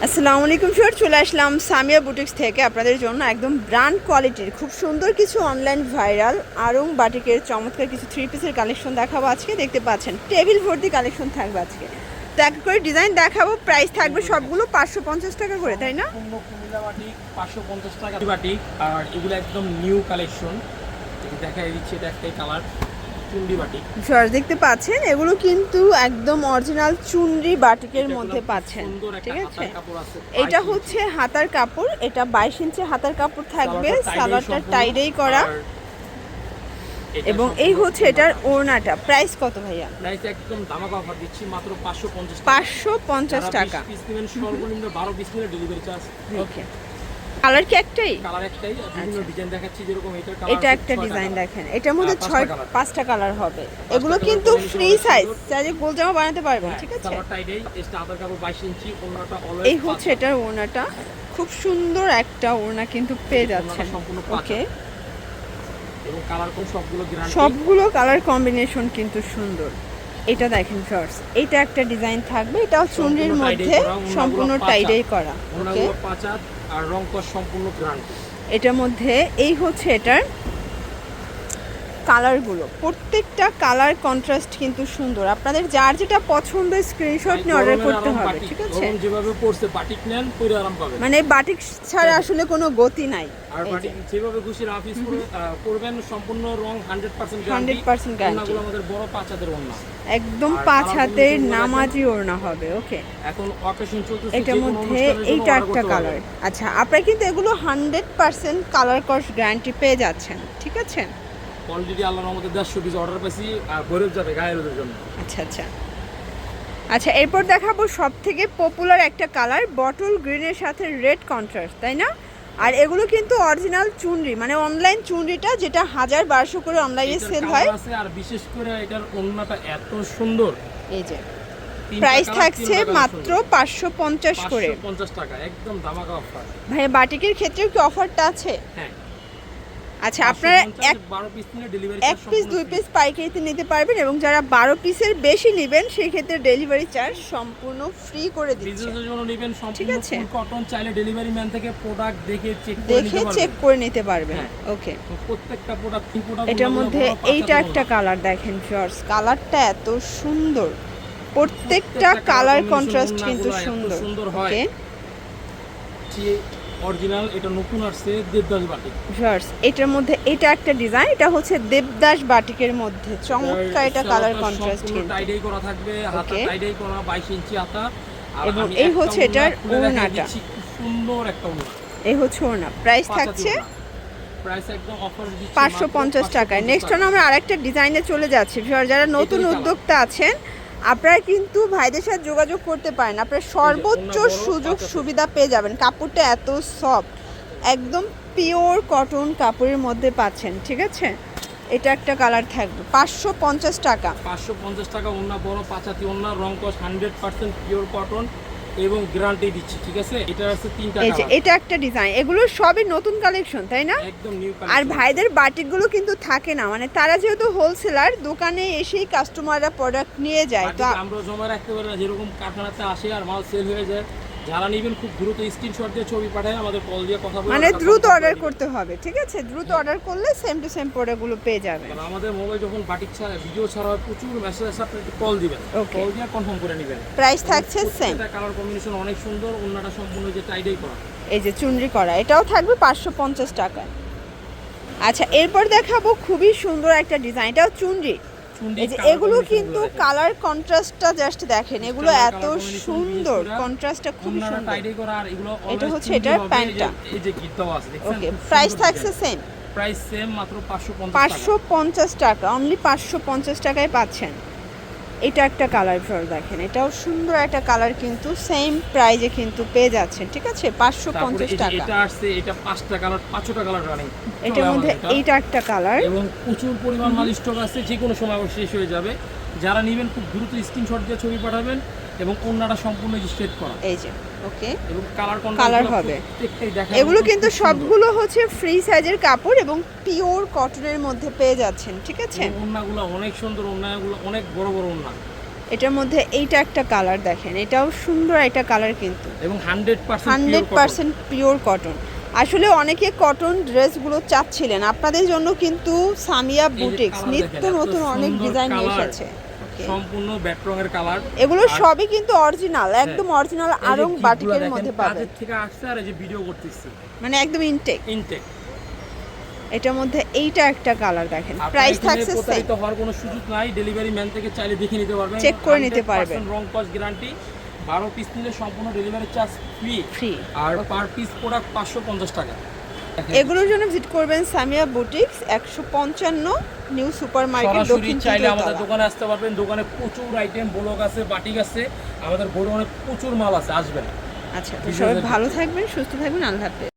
আসসালামু আলাইকুম স্যার, চলে আসলাম সামিয়া বুটিক্স থেকে আপনাদের জন্য একদম ব্র্যান্ড কোয়ালিটির খুব সুন্দর কিছু অনলাইন ভাইরাল আরং বাটিকের চমৎকার কিছু থ্রি পিসের কালেকশন দেখাবো আজকে। দেখতে পাচ্ছেন টেবিল ভর্তি কালেকশন থাকবে আজকে। তো এক করে ডিজাইন দেখাবো, প্রাইস থাকবে সবগুলো 550 টাকা করে, তাই না? কুমিল্লা বাটিক 550 টাকা বাটিক। আর এগুলো একদম নিউ কালেকশন, দেখাই দিচ্ছি। এটা একটাই কালার চুন্ডি বাটিক। স্যার দেখতে পাচ্ছেন এগুলো কিন্তু একদম অরিজিনাল চুনরি বাটিকের মধ্যে পাচ্ছেন, ঠিক আছে? এটা হচ্ছে হাতার কাপড়, এটা 22 ইঞ্চি হাতার কাপড় থাকবে, সালোয়ারটা টাইডাই করা। এবং এই হচ্ছে এটার ওড়নাটা। প্রাইস কত ভাইয়া? প্রাইস একদম ধামাকা অফার দিচ্ছি, মাত্র 550 টাকা। সর্বনিম্ন 12 পিস নিলে ডেলিভারি চার্জ। ওকে, কালার কি একটাই? কালার একটাই, বিভিন্ন ডিজাইন দেখাচ্ছি। যেরকম এটা একটা ডিজাইন দেখেন, এটার মধ্যে 5টা কালার হবে। এগুলো কিন্তু ফ্রি সাইজ, চাইলে গোল জামা বানাতে পারবেন, ঠিক আছে? সালোয়ারটা এটাই, এটা আধার কাপড় 22 ইঞ্চি, ওড়নাটা অলওয়েজ। এই হচ্ছে এটার ওড়নাটা, খুব সুন্দর একটা ওড়না কিন্তু পেয়ে যাচ্ছেন। ওকে, এবং কালার কোন সবগুলো গ্যারান্টি, সবগুলো কালার কম্বিনেশন কিন্তু সুন্দর। এটা দেখেন শর্টস, এটা একটা ডিজাইন থাকবে, এটাও চুনরির মধ্যে সম্পূর্ণ টাইডাই করা। ওকে, পাঁচাত আর রং কস সম্পূর্ণ গ্যারান্টি। এটার মধ্যে এই হচ্ছে এটার কালারগুলো, প্রত্যেকটা কালার কন্ট্রাস্ট কিন্তু সুন্দর। আপনাদের যার যেটা পছন্দ স্ক্রিনশট নিয়ে অর্ডার করতে হবে, ঠিক আছে? যেভাবে পড়ছে বাটিক নেন, পরে আরাম পাবেন। মানে বাটিক ছাড়া আসলে কোনো গতি নাই। আর বাটিক যেভাবে খুশি রাফিস করবেন, সম্পূর্ণ রং 100% গ্যারান্টি। 100% গ্যারান্টি। আমাদের বড় পাঁচ হাতের ওড়না, একদম 5 হাতের নামাজি ওড়না হবে। ওকে, এখন অকেশন চলতেছে, এটার মধ্যে এইটা একটা কালার। আচ্ছা, আপনারা কিন্তু এগুলো 100% কালার কস গ্যারান্টি পেয়ে যাচ্ছেন, ঠিক আছে? অলরেডি আল্লাহর রহমতে 150 পিস অর্ডার পাইছি, আর ভরে যাবে গায়ের জন্য। আচ্ছা আচ্ছা আচ্ছা, এরপর দেখাবো সব থেকে পপুলার একটা কালার, বটল গ্রিনের সাথে রেড কন্ট্রাস্ট, তাই না? আর এগুলো কিন্তু অরিজিনাল চুনরি, মানে অনলাইন চুনরিটা, যেটা 1000-1200 করে অনলাইনে সেল হয়। আর বিশেষ করে এটার ওড়নাটা এত সুন্দর। এই যে প্রাইস থাকছে মাত্র 550 করে। 550 টাকা, একদম ধামাকা অফার। ভাই বাটিকের ক্ষেত্রেও কি অফারটা আছে? হ্যাঁ। আচ্ছা, আপনারা 12 পিস নিলে ডেলিভারি এক পিস 2 পিস পাইকারিতে নিতে পারবেন, এবং যারা 12 পিসের বেশি নেবেন সেই ক্ষেত্রে ডেলিভারি চার্জ সম্পূর্ণ ফ্রি করে দিচ্ছি। বিজনেসের জন্য নেবেন সম্পূর্ণ ঠিক আছে? ফুল কটন, চাইলে ডেলিভারি ম্যান থেকে প্রোডাক্ট দেখে চেক করে নিতে পারবেন। ওকে, প্রত্যেকটা প্রোডাক্ট কি প্রোডাক্ট। এটার মধ্যে এইটা একটা কালার দেখেন ফিয়ার্স, কালারটা এত সুন্দর, প্রত্যেকটা কালার কন্ট্রাস্ট কিন্তু সুন্দর। ওকে, অরিজিনাল, এটা নতুন আসছে দেবদাস বাটিক ফিয়ার্স। এটার মধ্যে এটা একটা ডিজাইন, এটা হচ্ছে দেবদাস বাটিকের মধ্যে চমৎকার এটা কালার কন্ট্রাস্ট কিন্তু টাইডাই করা থাকবে, হাতা টাইডাই করা 22 ইঞ্চি হাতা। এবং এই হচ্ছে এটার ওড়নাটা, সুন্দর একটা ওড়না। এই হচ্ছে ওড়না। প্রাইস থাকছে প্রাইস একদম অফার দিচ্ছি 550 টাকায়। নেক্সট আমরা আরেকটা ডিজাইনে চলে যাচ্ছি। যারা নতুন উদ্যোক্তা আছেন, আপনারা কিন্তু ভাইদের সাথে যোগাযোগ করতে পারেন, আপনারা সর্বোচ্চ সুযোগ সুবিধা পেয়ে যাবেন। কাপড়টা এত সফট, একদম পিওর কটন কাপড়ের মধ্যে পাচ্ছেন, ঠিক আছে? এটা একটা কালার থাকবে 550 টাকা। 550 টাকা ওড়না, বড় পাঁচাতি ওড়না, রং কস 100% পিওর কটন এবং গ্যারান্টি দিচ্ছি, ঠিক আছে? এটা আছে তিনটা কালার। এই যে এটা একটা ডিজাইন, এগুলো সবই নতুন কালেকশন, তাই না? একদম নিউ কালেকশন। আর ভাইদের বাটিকগুলো কিন্তু থাকে না, মানে তারা যেহেতু হোলসেলার, দোকানে এসেই কাস্টমাররা প্রোডাক্ট নিয়ে যায়। তো আমরা জমা রাখতে পারি না, যেরকম কারখানাতে আসে আর মাল সেল হয়ে যায়। যারা নেবেন খুব দ্রুত স্ক্রিনশট দিয়ে ছবি পাঠায়, আমাদের কল দিয়ে কথা বলে, মানে দ্রুত অর্ডার করতে হবে, ঠিক আছে? দ্রুত অর্ডার করলে সেম টু সেম প্রোডাক্টগুলো পেয়ে যাবেন। আমাদের মোবাইল যখন বাটিক ছাড়া ভিডিও ছাড়া হয়, প্রচুর মেসেজ আসে, আপনি কল দিবেন, কল দিয়ে কনফার্ম করে নেবেন। প্রাইস থাকছে সেম। এটা কালার কম্বিনেশন অনেক সুন্দর, ওড়নাটা সম্পূর্ণ যে টাইডাই করা, এই যে চুনরি করা, এটাও থাকবে 550 টাকায়। আচ্ছা, এরপর দেখাবো খুবই সুন্দর একটা ডিজাইন, এটাও চুনরি। এই যে এগুলো কিন্তু কালার কন্ট্রাস্টটা জাস্ট দেখেন, এগুলো এত সুন্দর, কন্ট্রাস্টটা খুব সুন্দর। এটা হচ্ছে এটার প্যান্টটা। এই যে গিট দাও আছে, দেখছেন? ওকে, প্রাইস থাকছে সেম। প্রাইস সেম, মাত্র 550 টাকা, অনলি 550 টাকায় পাচ্ছেন। এটা একটা কালার দেখেন, এটাও সুন্দর একটা কালার, কিন্তু সেম প্রাইজে কিন্তু পেয়ে যাচ্ছেন, ঠিক আছে? 550 টাকা। এটা আসছে, এটা 5টা কালার, 5টা কালার রানিং। এটার মধ্যে এইটা একটা কালার, এবং প্রচুর পরিমাণ মাল স্টক আছে, যে কোনো সময় শেষ হয়ে যাবে। যারা নেবেন খুব দ্রুত স্ক্রিনশট দিয়ে ছবি পাঠাবেন, এবং ওড়নাটা সম্পূর্ণ স্ট্রেট করা। এই যে ওকে, এবং কালার হবে। এগুলো কিন্তু সবগুলো হচ্ছে ফ্রি সাইজের কাপড় এবং পিওর কটনের মধ্যে পেয়ে যাচ্ছেন, ঠিক আছে? ওড়নাগুলো অনেক সুন্দর, ওড়নাগুলো অনেক বড় বড় ওড়না। এটার মধ্যে এইটা একটা কালার দেখেন, এটাও সুন্দর একটা কালার কিন্তু এবং 100% 100% পিওর কটন। আসলে অনেকে কটন ড্রেসগুলো চাচ্ছিলেন, আপনাদের জন্য কিন্তু সামিয়া বুটিক্স নিত্য নতুন অনেক ডিজাইন নিয়ে এসেছে। সম্পূর্ণ ব্যাট রঙের কালার, এগুলো সবই কিন্তু অরিজিনাল, একদম অরিজিনাল আরং বাটিকের মধ্যে পাবেন। কাজের থেকে আসছে আর এই যে ভিডিও করতেছি মানে একদম ইনটেক। ইনটেক। এটার মধ্যে এইটা একটা কালার দেখেন, প্রাইস থাকছে সেম, প্রতারিত হওয়ার কোনো সুযোগ নাই। ডেলিভারি ম্যান থেকে চাইলে দেখে নিতে পারবেন, চেক করে নিতে পারবেন। রং কস গ্যারান্টি। 12 পিস নিলে সম্পূর্ণ ডেলিভারি চার্জ ফ্রি, আর পার পিস প্রোডাক্ট 550 টাকা। এগুলোর জন্য ভিজিট করবেন Samia boutiques, 155 new super market, দক্ষিণ চাইলে আমাদের দোকানে আসতে পারবেন। দোকানে প্রচুর আইটেম, ব্লক আছে, বাটিক আছে, আমাদের গোডাউনে প্রচুর মাল আছে, আসবেন। আচ্ছা, তো সবাই ভালো থাকবেন, সুস্থ থাকবেন, আল্লাহ হাফেজ।